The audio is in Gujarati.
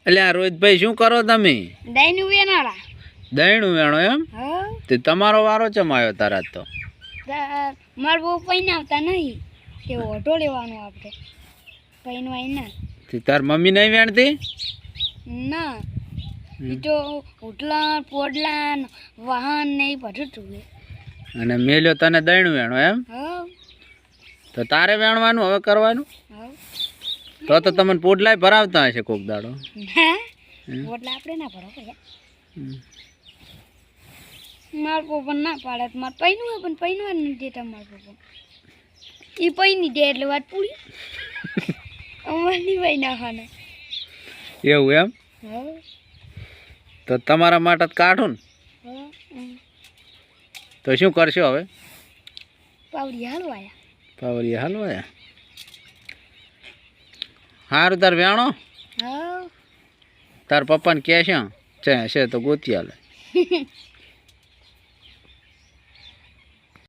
એટલે આ રોહિતભાઈ શું કરો તમે? દહીંનું વેનાળા. દહીંનું વેણો એમ? હા. તે તમારો વારો ચમ આવ્યો તારા તો? મારા બહુ પૈને આવતા નહીં તે ઓઢો લેવાનો આપણે પૈનવાય ના. તે તાર મમ્મી નહીં વેણતી? ના એ તો ઉટલા પોડલા વાહન ને એ બધું ચૂલે. અને મેલ્યો તને દહીંનું વેણો એમ? હા. તો તારે વેણવાનું હવે કરવાનું? હા. તો તમને પોડલાય ભરાવતા હશે કોક દાડો. હા પોડલા આપણે ના ભરો ભાઈ. મારા પપ્પા ના પાડે તો મારે પૈનું હોય પણ પૈનવા નથી દેતા મારા પપ્પા. એ પૈની દે એટલે વાત પૂરી. અમારી ભાઈ નાખવાના. એવું એમ? હા. તો તમારા માટે જ કાઢું ને? હા. તો શું કરશો હવે? પાવડી હાલવાયા. પાવરી હાલવાયા. સારું તાર વેણો. હા. તાર પપ્પાને કહે છે તો ગોતી હાલે.